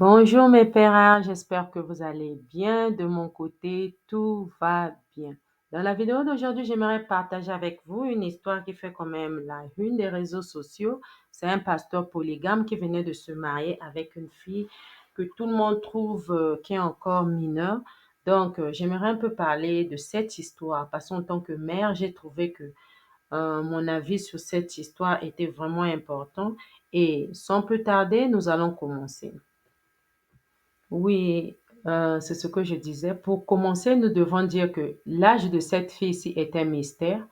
Bonjour mes pères, j'espère que vous allez bien. De mon côté, tout va bien. Dans la vidéo d'aujourd'hui, j'aimerais partager avec vous une histoire qui fait quand même la une des réseaux sociaux. C'est un pasteur polygame qui venait de se marier avec une fille que tout le monde trouve qui est encore mineure. Donc, j'aimerais un peu parler de cette histoire parce qu'en tant que mère, j'ai trouvé que mon avis sur cette histoire était vraiment important. Et sans plus tarder, nous allons commencer. Oui, c'est ce que je disais. Pour commencer, nous devons dire que l'âge de cette fille-ci est un mystère.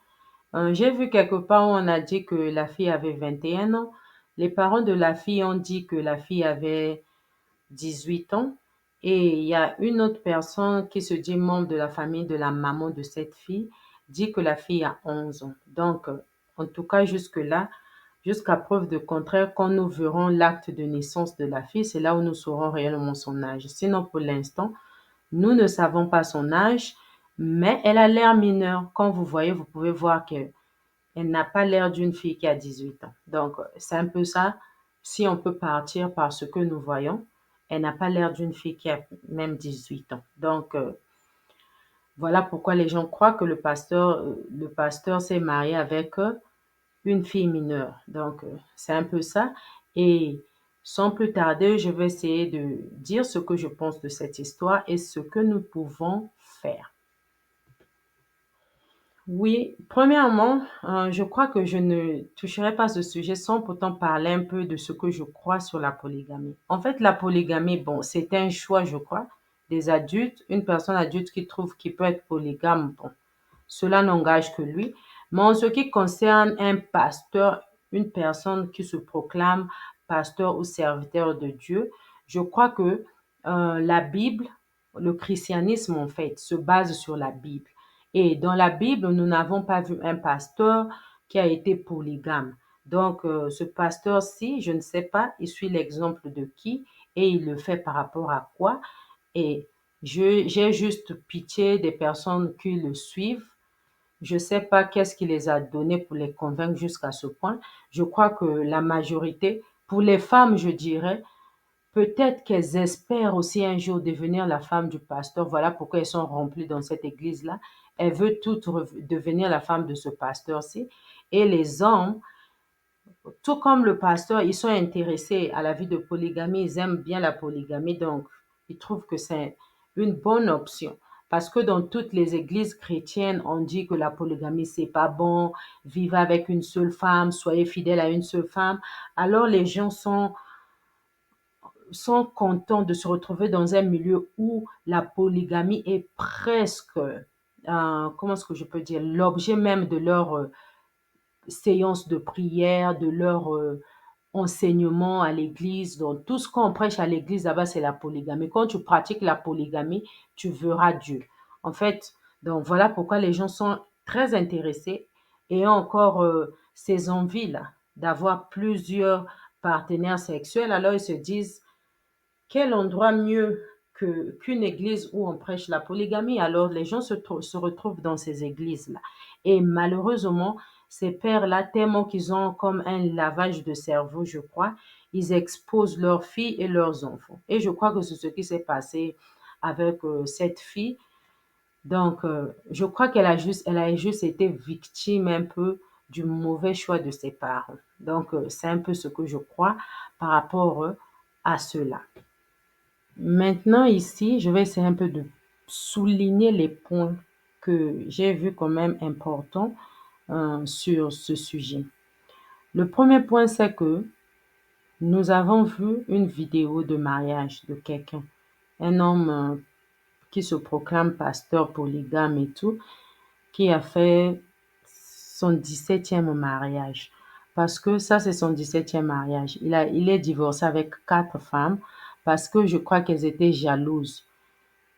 J'ai vu quelque part où on a dit que la fille avait 21 ans. Les parents de la fille ont dit que la fille avait 18 ans. Et il y a une autre personne qui se dit membre de la famille de la maman de cette fille, dit que la fille a 11 ans. Donc, en tout cas, jusque-là, jusqu'à preuve de contraire, quand nous verrons l'acte de naissance de la fille, c'est là où nous saurons réellement son âge. Sinon, pour l'instant, nous ne savons pas son âge, mais elle a l'air mineure. Quand vous voyez, vous pouvez voir qu'elle n'a pas l'air d'une fille qui a 18 ans. Donc, c'est un peu ça. Si on peut partir par ce que nous voyons, elle n'a pas l'air d'une fille qui a même 18 ans. Donc, voilà pourquoi les gens croient que le pasteur s'est marié avec une fille mineure. Donc, c'est un peu ça. Et sans plus tarder, je vais essayer de dire ce que je pense de cette histoire et ce que nous pouvons faire. Oui, premièrement, je crois que je ne toucherai pas ce sujet sans pourtant parler un peu de ce que je crois sur la polygamie. En fait, la polygamie, bon, c'est un choix, je crois, des adultes, une personne adulte qui trouve qu'il peut être polygame, bon, cela n'engage que lui. Mais en ce qui concerne un pasteur, une personne qui se proclame pasteur ou serviteur de Dieu, je crois que la Bible, le christianisme en fait, se base sur la Bible. Et dans la Bible, nous n'avons pas vu un pasteur qui a été polygame. Donc, ce pasteur-ci, je ne sais pas, il suit l'exemple de qui et il le fait par rapport à quoi. Et j'ai juste pitié des personnes qui le suivent. Je ne sais pas qu'est-ce qui les a donnés pour les convaincre jusqu'à ce point. Je crois que la majorité, pour les femmes, je dirais, peut-être qu'elles espèrent aussi un jour devenir la femme du pasteur. Voilà pourquoi elles sont remplies dans cette église-là. Elles veulent toutes devenir la femme de ce pasteur-ci. Et les hommes, tout comme le pasteur, ils sont intéressés à la vie de polygamie. Ils aiment bien la polygamie. Donc, ils trouvent que c'est une bonne option. Parce que dans toutes les églises chrétiennes, on dit que la polygamie, c'est pas bon. Vivez avec une seule femme, soyez fidèles à une seule femme. Alors, les gens sont contents de se retrouver dans un milieu où la polygamie est presque, comment est-ce que je peux dire, l'objet même de leur séance de prière, de leur enseignement à l'église. Donc, tout ce qu'on prêche à l'église là-bas, c'est la polygamie. Quand tu pratiques la polygamie, tu verras Dieu. En fait, donc voilà pourquoi les gens sont très intéressés et ont encore ces envies-là d'avoir plusieurs partenaires sexuels. Alors, ils se disent, quel endroit mieux qu'une église où on prêche la polygamie? Alors, les gens se retrouvent dans ces églises-là. Et malheureusement, ces pères-là, tellement qu'ils ont comme un lavage de cerveau, je crois, ils exposent leurs filles et leurs enfants. Et je crois que c'est ce qui s'est passé avec cette fille. Donc, je crois elle a juste été victime un peu du mauvais choix de ses parents. Donc, c'est un peu ce que je crois par rapport à cela. Maintenant, ici, je vais essayer un peu de souligner les points que j'ai vus quand même importants sur ce sujet. Le premier point, c'est que nous avons vu une vidéo de mariage de quelqu'un, un homme qui se proclame pasteur polygame et tout, qui a fait son 17e mariage. Parce que ça, c'est son 17e mariage. Il est divorcé avec 4 femmes parce que je crois qu'elles étaient jalouses.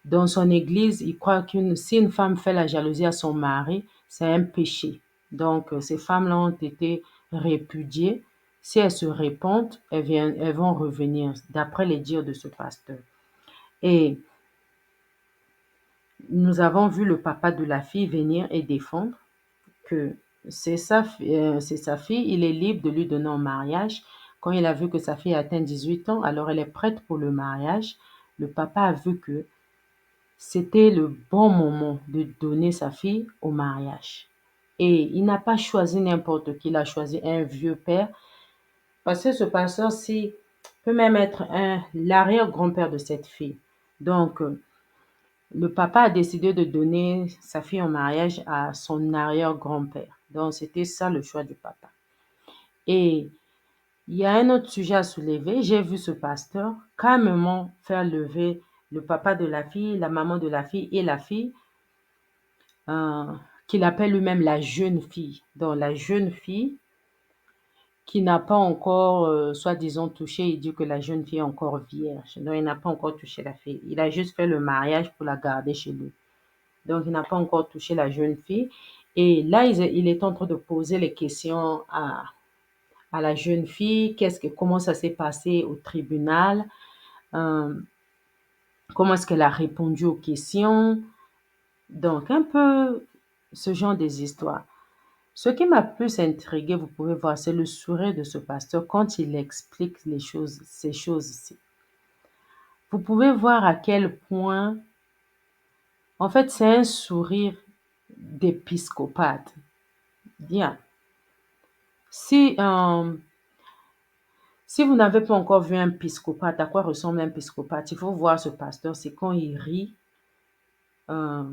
Dans son église, il croit si une femme fait la jalousie à son mari, c'est un péché. Donc, ces femmes-là ont été répudiées. Si elles se répandent, elles vont revenir, d'après les dires de ce pasteur. Et nous avons vu le papa de la fille venir et défendre que c'est sa fille, il est libre de lui donner en mariage Quand il a vu que sa fille a atteint 18 ans, alors elle est prête pour le mariage. Le papa a vu que c'était le bon moment de donner sa fille au mariage. Et il n'a pas choisi n'importe qui, il a choisi un vieux père, parce que ce pasteur-ci peut même être l'arrière-grand-père de cette fille. Donc, le papa a décidé de donner sa fille en mariage à son arrière-grand-père. Donc, c'était ça le choix du papa. Et il y a un autre sujet à soulever. J'ai vu ce pasteur calmement faire lever le papa de la fille, la maman de la fille et la fille, euh, qu'il appelle lui-même la jeune fille. Donc, la jeune fille qui n'a pas encore, soi-disant, touché, il dit que la jeune fille est encore vierge. Donc, il n'a pas encore touché la fille. Il a juste fait le mariage pour la garder chez lui. Donc, il n'a pas encore touché la jeune fille. Et là, il est en train de poser les questions à la jeune fille. Comment ça s'est passé au tribunal? Euh, Comment est-ce qu'elle a répondu aux questions? Donc, un peu ce genre des histoires. Ce qui m'a plus intrigué, vous pouvez voir, c'est le sourire de ce pasteur quand il explique ces choses-ci. Vous pouvez voir à quel point, en fait, c'est un sourire d'épiscopate. Bien. Si, si vous n'avez pas encore vu un piscopate, à quoi ressemble un piscopate? Il faut voir ce pasteur, c'est euh,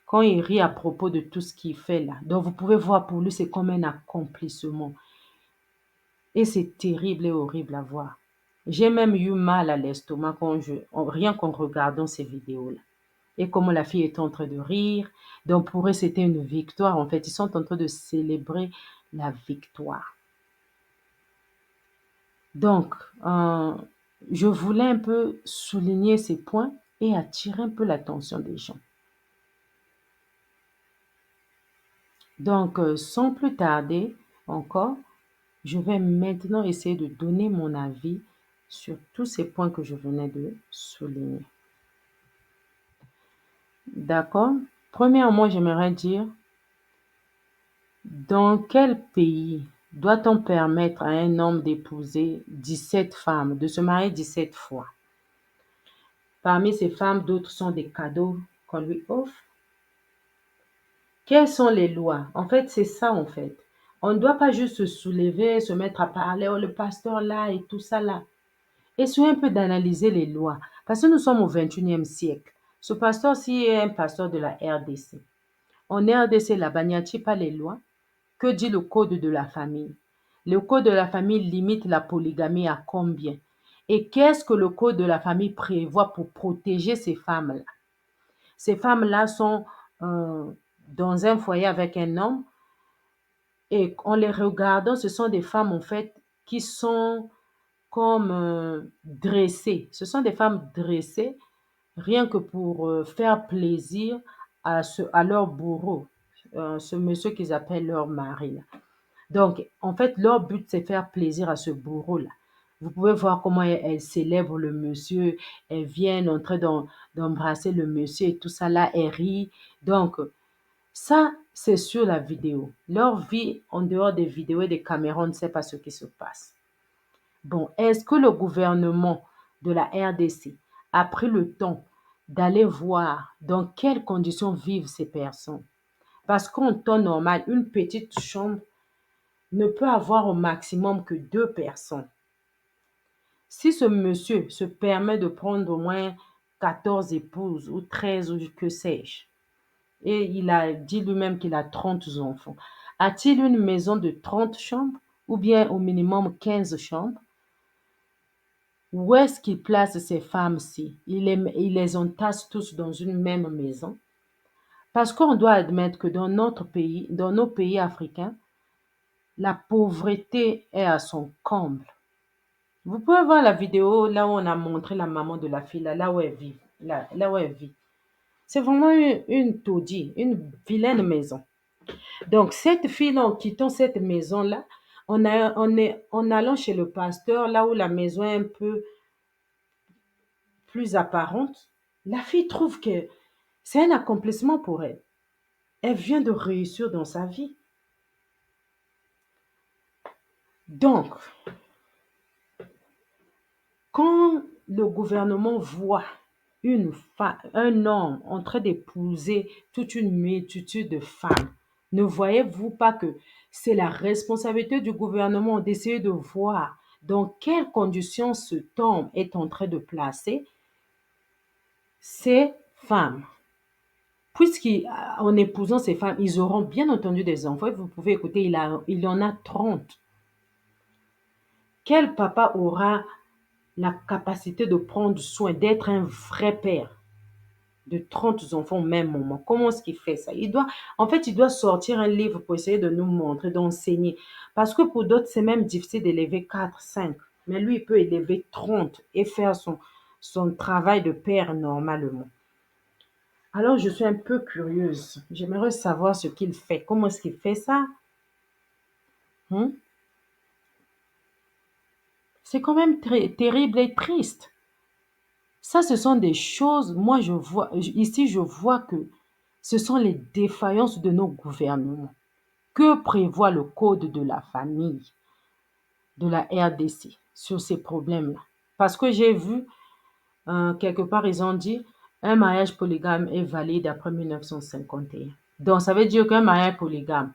quand il rit à propos de tout ce qu'il fait là. Donc vous pouvez voir pour lui, c'est comme un accomplissement. Et c'est terrible et horrible à voir. J'ai même eu mal à l'estomac rien qu'en regardant ces vidéos-là. Et comment la fille est en train de rire. Donc pour eux, c'était une victoire. En fait, ils sont en train de célébrer la victoire. Donc, je voulais un peu souligner ces points et attirer un peu l'attention des gens. Donc, sans plus tarder encore, je vais maintenant essayer de donner mon avis sur tous ces points que je venais de souligner. D'accord? Premièrement, j'aimerais dire, dans quel pays doit-on permettre à un homme d'épouser 17 femmes, de se marier 17 fois? Parmi ces femmes, d'autres sont des cadeaux qu'on lui offre. Quelles sont les lois? En fait, c'est ça, en fait. On ne doit pas juste se soulever, se mettre à parler, oh, le pasteur là et tout ça là. Essayons un peu d'analyser les lois, parce que nous sommes au 21e siècle. Ce pasteur-ci est un pasteur de la RDC. En RDC, là-bas, n'y a-t-il pas les lois? Que dit le code de la famille? Le code de la famille limite la polygamie à combien? Et qu'est-ce que le code de la famille prévoit pour protéger ces femmes-là? Ces femmes-là sont dans un foyer avec un homme et en les regardant, ce sont des femmes en fait qui sont comme dressées. Ce sont des femmes dressées rien que pour faire plaisir à leur bourreau, ce monsieur qu'ils appellent leur mari. Là. Donc, en fait, leur but, c'est faire plaisir à ce bourreau-là. Vous pouvez voir comment elle célèbre le monsieur, elle vient en train d'embrasser le monsieur et tout ça là, elle rit. Donc, ça, c'est sur la vidéo. Leur vie, en dehors des vidéos et des caméras, on ne sait pas ce qui se passe. Bon, est-ce que le gouvernement de la RDC a pris le temps d'aller voir dans quelles conditions vivent ces personnes? Parce qu'en temps normal, une petite chambre ne peut avoir au maximum que 2 personnes. Si ce monsieur se permet de prendre au moins 14 épouses ou 13 ou que sais-je, et il a dit lui-même qu'il a 30 enfants, a-t-il une maison de 30 chambres ou bien au minimum 15 chambres? Où est-ce qu'il place ces femmes-ci? Il les entasse tous dans une même maison? Parce qu'on doit admettre que dans notre pays, dans nos pays africains, la pauvreté est à son comble. Vous pouvez voir la vidéo là où on a montré la maman de la fille, là où elle vit. Là où elle vit. C'est vraiment une taudis, une vilaine maison. Donc, cette fille-là, en quittant cette maison-là, en allant chez le pasteur, là où la maison est un peu plus apparente, la fille trouve que c'est un accomplissement pour elle. Elle vient de réussir dans sa vie. Donc, quand le gouvernement voit un homme en train d'épouser toute une multitude de femmes, ne voyez-vous pas que c'est la responsabilité du gouvernement d'essayer de voir dans quelles conditions cet homme est en train de placer ces femmes? Puisqu'en épousant ces femmes, ils auront bien entendu des enfants. Vous pouvez écouter, il en a 30. Quel papa aura la capacité de prendre soin, d'être un vrai père de 30 enfants au même moment? Comment est-ce qu'il fait ça? Il doit sortir un livre pour essayer de nous montrer, d'enseigner. Parce que pour d'autres, c'est même difficile d'élever 4, 5. Mais lui, il peut élever 30 et faire son travail de père normalement. Alors, je suis un peu curieuse. J'aimerais savoir ce qu'il fait. Comment est-ce qu'il fait ça? Hein? C'est quand même très terrible et triste. Ça, ce sont des choses, moi, ici, je vois que ce sont les défaillances de nos gouvernements. Que prévoit le code de la famille de la RDC sur ces problèmes-là? Parce que j'ai vu, quelque part, ils ont dit, un mariage polygame est valide après 1951. Donc, ça veut dire qu'un mariage polygame,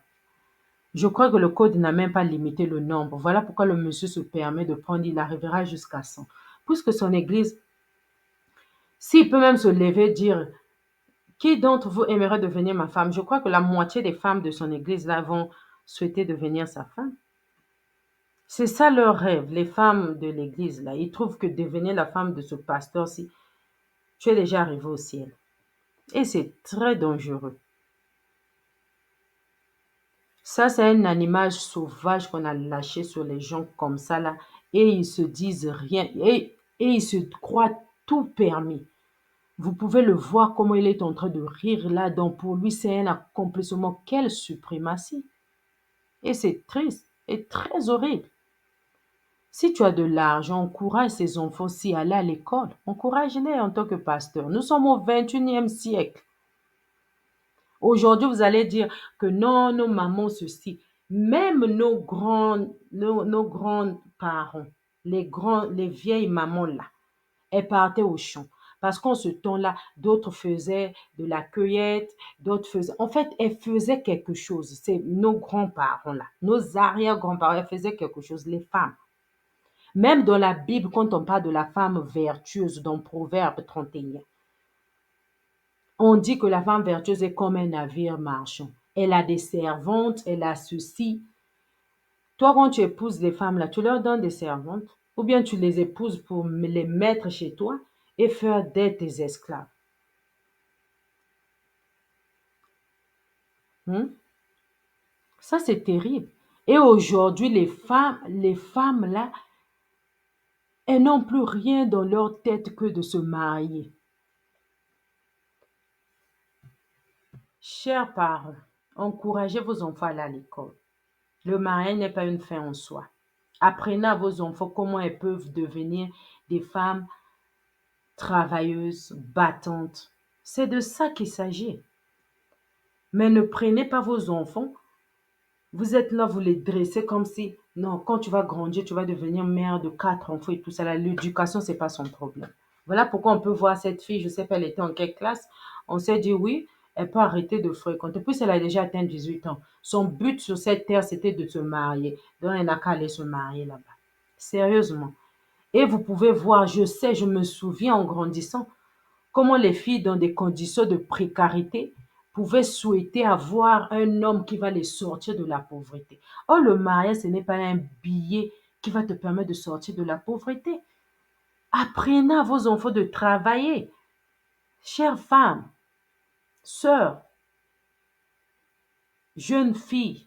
je crois que le code n'a même pas limité le nombre. Voilà pourquoi le monsieur se permet de prendre, il arrivera jusqu'à 100. Puisque son église, s'il peut même se lever et dire, qui d'entre vous aimerait devenir ma femme? Je crois que la moitié des femmes de son église là vont souhaiter devenir sa femme. C'est ça leur rêve, les femmes de l'église là. Ils trouvent que devenir la femme de ce pasteur-ci, tu es déjà arrivé au ciel. Et c'est très dangereux. Ça, c'est un animal sauvage qu'on a lâché sur les gens comme ça là. Et ils se disent rien. Et ils se croient tout permis. Vous pouvez le voir comment il est en train de rire là. Donc pour lui, c'est un accomplissement. Quelle suprématie. Et c'est triste et très horrible. Si tu as de l'argent, encourage ces enfants-ci à aller à l'école. Encourage-les en tant que pasteur. Nous sommes au 21e siècle. Aujourd'hui, vous allez dire que non, nos mamans, ceci. Même nos grands-parents, les vieilles mamans là, elles partaient au champ. Parce qu'en ce temps-là, d'autres faisaient de la cueillette, d'autres faisaient. En fait, elles faisaient quelque chose. C'est nos grands-parents là, nos arrière-grands-parents, elles faisaient quelque chose, les femmes. Même dans la Bible, quand on parle de la femme vertueuse, dans Proverbe 31, on dit que la femme vertueuse est comme un navire marchand. Elle a des servantes, elle a ceci. Toi, quand tu épouses les femmes là, tu leur donnes des servantes ou bien tu les épouses pour les mettre chez toi et faire d'elles tes esclaves. Hein? Ça, c'est terrible. Et aujourd'hui, les femmes là, elles n'ont plus rien dans leur tête que de se marier. Chers parents, encouragez vos enfants à aller à l'école. Le mariage n'est pas une fin en soi. Apprenez à vos enfants comment elles peuvent devenir des femmes travailleuses, battantes. C'est de ça qu'il s'agit. Mais ne prenez pas vos enfants, vous êtes là, vous les dressez comme si, non, quand tu vas grandir, tu vas devenir mère de 4 enfants et tout ça. L'éducation, c'est pas son problème. Voilà pourquoi on peut voir cette fille, je sais pas, elle était en quelle classe. On s'est dit oui, elle peut arrêter de fréquenter. Puis elle a déjà atteint 18 ans. Son but sur cette terre, c'était de se marier. Donc elle n'a qu'à aller se marier là-bas. Sérieusement. Et vous pouvez voir, je sais, je me souviens en grandissant, comment les filles dans des conditions de précarité pouvaient souhaiter avoir un homme qui va les sortir de la pauvreté. Or, le mariage, ce n'est pas un billet qui va te permettre de sortir de la pauvreté. Apprenez à vos enfants de travailler. Chères femmes, sœurs, jeunes filles,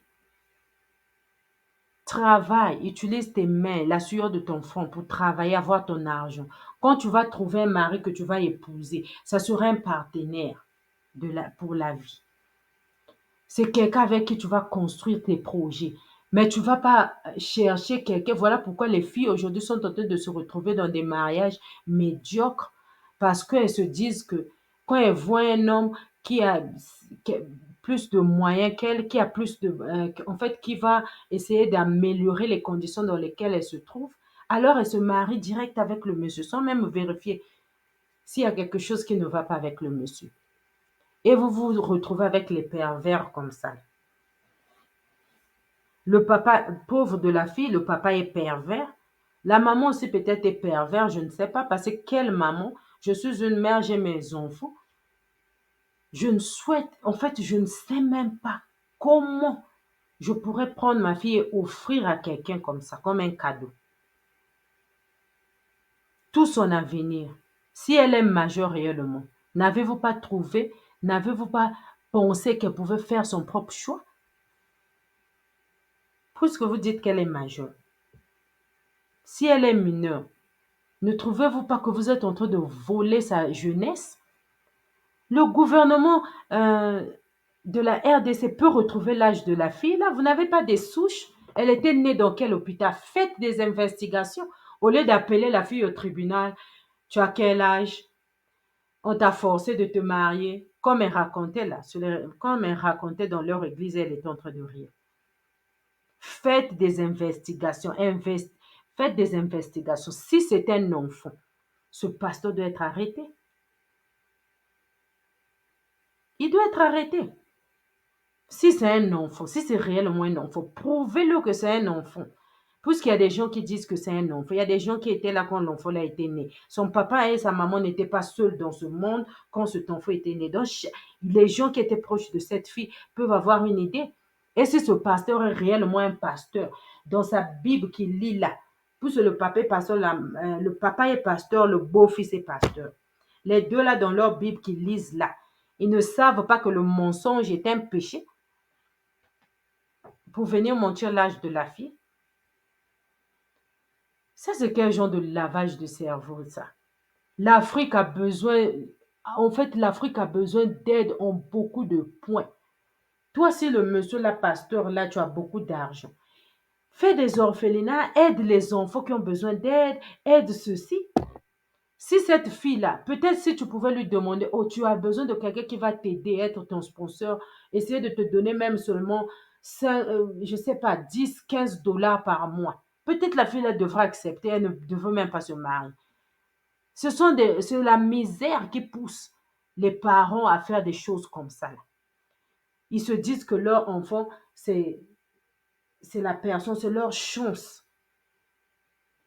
travaille, utilise tes mains, la sueur de ton front pour travailler, avoir ton argent. Quand tu vas trouver un mari que tu vas épouser, ça sera un partenaire pour la vie. C'est quelqu'un avec qui tu vas construire tes projets. Mais tu vas pas chercher quelqu'un. Voilà pourquoi les filles aujourd'hui sont en train de se retrouver dans des mariages médiocres parce qu'elles se disent que quand elles voient un homme qui a plus de moyens qu'elle, qui a plus de, en fait, qui va essayer d'améliorer les conditions dans lesquelles elle se trouve, alors elle se marie direct avec le monsieur sans même vérifier s'il y a quelque chose qui ne va pas avec le monsieur. Et vous vous retrouvez avec les pervers comme ça. Le papa, pauvre de la fille, le papa est pervers. La maman aussi peut-être est pervers, je ne sais pas, parce que quelle maman? Je suis une mère, j'ai mes enfants. Je ne souhaite, en fait, je ne sais même pas comment je pourrais prendre ma fille et offrir à quelqu'un comme ça, comme un cadeau. Tout son avenir. Si elle est majeure réellement, n'avez-vous pas trouvé, n'avez-vous pas pensé qu'elle pouvait faire son propre choix? Puisque vous dites qu'elle est majeure. Si elle est mineure, ne trouvez-vous pas que vous êtes en train de voler sa jeunesse? Le gouvernement de la RDC peut retrouver l'âge de la fille. Là, vous n'avez pas des souches. Elle était née dans quel hôpital? Faites des investigations. Au lieu d'appeler la fille au tribunal, tu as quel âge? On t'a forcé de te marier. Comme elle racontait là, comme elle racontait dans leur église, elle était en train de rire. Faites des investigations. Faites des investigations. Si c'est un enfant, ce pasteur doit être arrêté. Il doit être arrêté. Si c'est un enfant, si c'est réellement un enfant, prouvez-le que c'est un enfant. Puisqu'il y a des gens qui disent que c'est un enfant, il y a des gens qui étaient là quand l'enfant a été né. Son papa et sa maman n'étaient pas seuls dans ce monde quand cet enfant était né. Donc, les gens qui étaient proches de cette fille peuvent avoir une idée. Et si ce pasteur est réellement un pasteur, dans sa Bible qu'il lit là, puisque le papa est pasteur, le papa est pasteur, le beau-fils est pasteur. Les deux là dans leur Bible qu'ils lisent là, ils ne savent pas que le mensonge est un péché pour venir mentir l'âge de la fille. Ça, c'est quel genre de lavage de cerveau, ça? L'Afrique a besoin, en fait, l'Afrique a besoin d'aide en beaucoup de points. Toi, si le monsieur, la pasteur, là, tu as beaucoup d'argent. Fais des orphelinats, aide les enfants qui ont besoin d'aide, aide ceci. Si cette fille-là, peut-être si tu pouvais lui demander, oh, tu as besoin de quelqu'un qui va t'aider, être ton sponsor, essayer de te donner même seulement, je ne sais pas, 10, 15 dollars par mois. Peut-être la fille-là devra accepter, elle ne veut même pas se marier. C'est la misère qui pousse les parents à faire des choses comme ça. Ils se disent que leur enfant, c'est la personne, c'est leur chance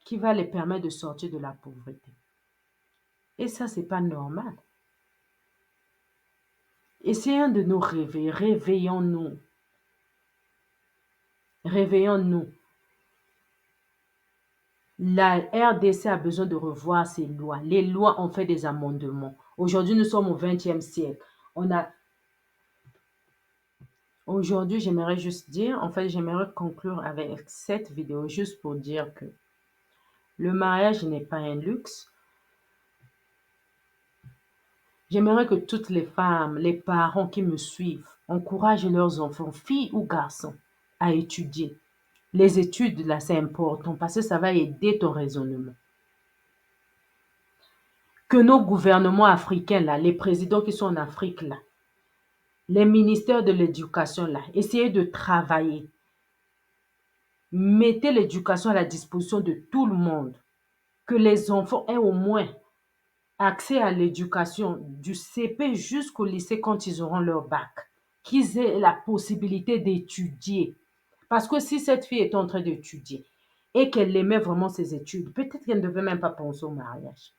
qui va les permettre de sortir de la pauvreté. Et ça, c'est pas normal. Essayons de nous réveiller, réveillons-nous, réveillons-nous. La RDC a besoin de revoir ses lois. Les lois ont fait des amendements. Aujourd'hui, nous sommes au XXe siècle. Aujourd'hui, j'aimerais juste dire, en fait, j'aimerais conclure avec cette vidéo juste pour dire que le mariage n'est pas un luxe. J'aimerais que toutes les femmes, les parents qui me suivent, encouragent leurs enfants, filles ou garçons, à étudier. Les études, là, c'est important parce que ça va aider ton raisonnement. Que nos gouvernements africains, là, les présidents qui sont en Afrique, là, les ministères de l'éducation, là, essayez de travailler. Mettez l'éducation à la disposition de tout le monde. Que les enfants aient au moins accès à l'éducation du CP jusqu'au lycée quand ils auront leur bac. Qu'ils aient la possibilité d'étudier. Parce que si cette fille est en train d'étudier et qu'elle aimait vraiment ses études, peut-être qu'elle ne devait même pas penser au mariage.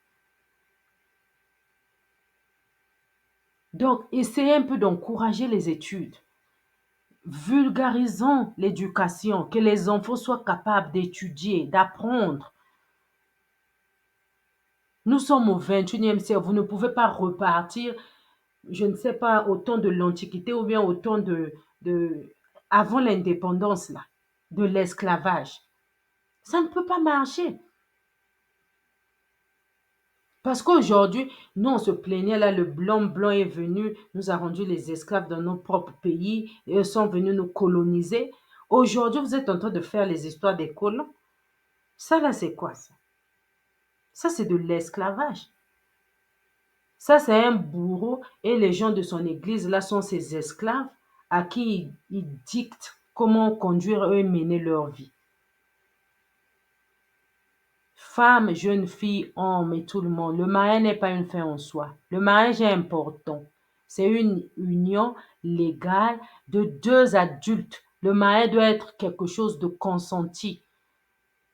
Donc, essayez un peu d'encourager les études. Vulgarisons l'éducation, que les enfants soient capables d'étudier, d'apprendre. Nous sommes au XXIe siècle, vous ne pouvez pas repartir, je ne sais pas, au temps de l'Antiquité ou bien au temps avant l'indépendance, là, de l'esclavage. Ça ne peut pas marcher. Parce qu'aujourd'hui, nous, on se plaignait, là, le blanc est venu, nous a rendu les esclaves dans nos propres pays, et ils sont venus nous coloniser. Aujourd'hui, vous êtes en train de faire les histoires des colons. Ça, là, c'est quoi, ça? Ça, c'est de l'esclavage. Ça, c'est un bourreau, et les gens de son église, là, sont ses esclaves. à qui ils dictent comment conduire eux et mener leur vie. Femmes, jeunes filles, hommes et tout le monde, le mariage n'est pas une fin en soi. Le mariage est important. C'est une union légale de deux adultes. Le mariage doit être quelque chose de consenti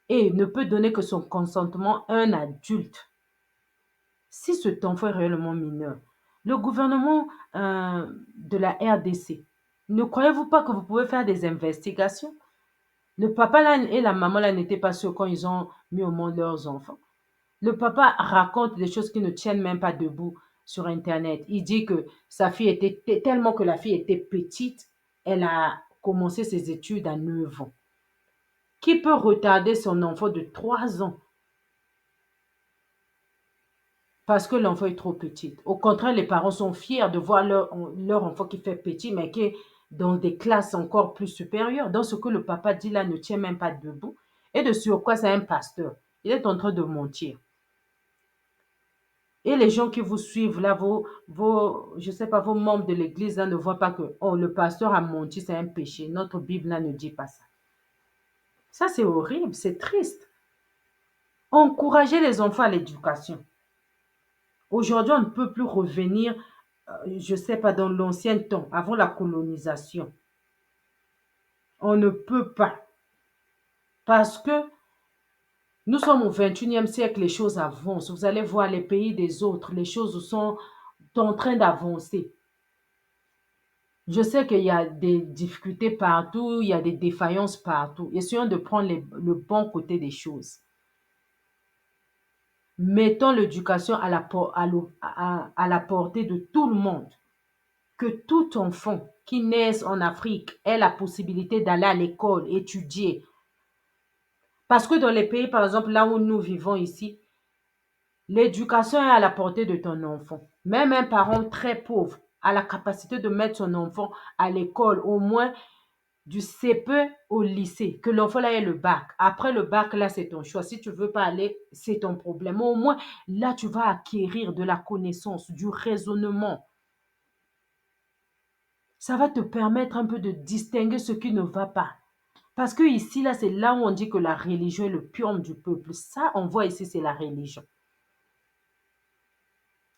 et ne peut donner que son consentement à un adulte. Si cet enfant est réellement mineur, le gouvernement de la RDC, ne croyez-vous pas que vous pouvez faire des investigations? Le papa là et la maman là n'étaient pas sûrs quand ils ont mis au monde leurs enfants. Le papa raconte des choses qui ne tiennent même pas debout sur Internet. Il dit que sa fille était tellement que la fille était petite, elle a commencé ses études à 9 ans. Qui peut retarder son enfant de 3 ans parce que l'enfant est trop petit? Au contraire, les parents sont fiers de voir leur enfant qui fait petit, mais qui est dans des classes encore plus supérieures. Donc, ce que le papa dit là ne tient même pas debout. Et de surcroît, c'est un pasteur. Il est en train de mentir. Et les gens qui vous suivent là, je sais pas, vos membres de l'église là ne voient pas que oh, le pasteur a menti, c'est un péché. Notre Bible là ne dit pas ça. Ça, c'est horrible, c'est triste. Encourager les enfants à l'éducation. Aujourd'hui, on ne peut plus revenir, je sais pas, dans l'ancien temps, avant la colonisation. On ne peut pas. Parce que nous sommes au 21e siècle, les choses avancent. Vous allez voir les pays des autres, les choses sont en train d'avancer. Je sais qu'il y a des difficultés partout, il y a des défaillances partout. Essayons de prendre le bon côté des choses. Mettons l'éducation à la portée de tout le monde. Que tout enfant qui naisse en Afrique ait la possibilité d'aller à l'école, étudier. Parce que dans les pays, par exemple, là où nous vivons ici, l'éducation est à la portée de ton enfant. Même un parent très pauvre a la capacité de mettre son enfant à l'école, au moins du CP au lycée, que l'enfant là ait le bac. Après le bac, là, c'est ton choix. Si tu veux pas aller, c'est ton problème. Au moins, là, tu vas acquérir de la connaissance, du raisonnement. Ça va te permettre un peu de distinguer ce qui ne va pas. Parce que ici, là, c'est là où on dit que la religion est le pion du peuple. Ça, on voit ici, c'est la religion.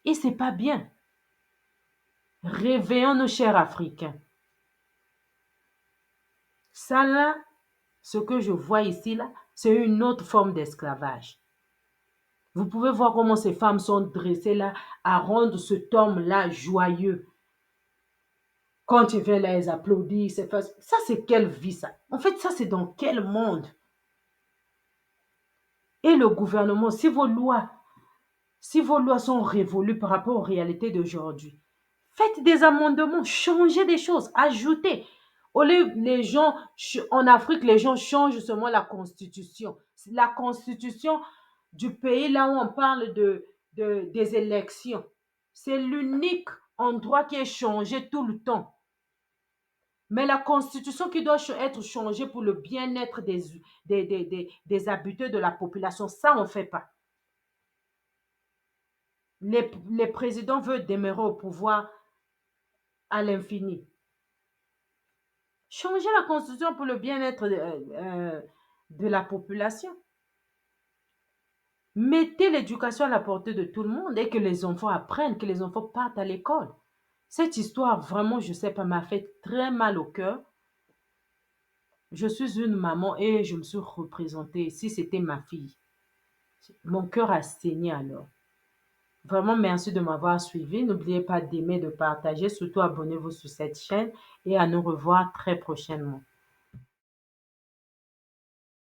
Et c'est pas bien. Réveillons nos chers Africains. Ça, là, ce que je vois ici, là, c'est une autre forme d'esclavage. Vous pouvez voir comment ces femmes sont dressées là à rendre cet homme-là joyeux. Quand il vient là, elles applaudissent. Ça, c'est quelle vie, ça? En fait, ça, c'est dans quel monde? Et le gouvernement, si vos lois sont révolues par rapport aux réalités d'aujourd'hui, faites des amendements, changez des choses, ajoutez. Au lieu, en Afrique, les gens changent seulement la constitution. La constitution du pays, là où on parle des élections. C'est l'unique endroit qui est changé tout le temps. Mais la constitution qui doit être changée pour le bien-être des habitants de la population, ça, on ne fait pas. Les présidents veulent demeurer au pouvoir à l'infini. Changez la constitution pour le bien-être de la population. Mettez l'éducation à la portée de tout le monde et que les enfants apprennent, que les enfants partent à l'école. Cette histoire, vraiment, je ne sais pas, m'a fait très mal au cœur. Je suis une maman et je me suis représentée. Si c'était ma fille, mon cœur a saigné alors. Vraiment, merci de m'avoir suivi. N'oubliez pas d'aimer, de partager, surtout abonnez-vous sur cette chaîne et à nous revoir très prochainement.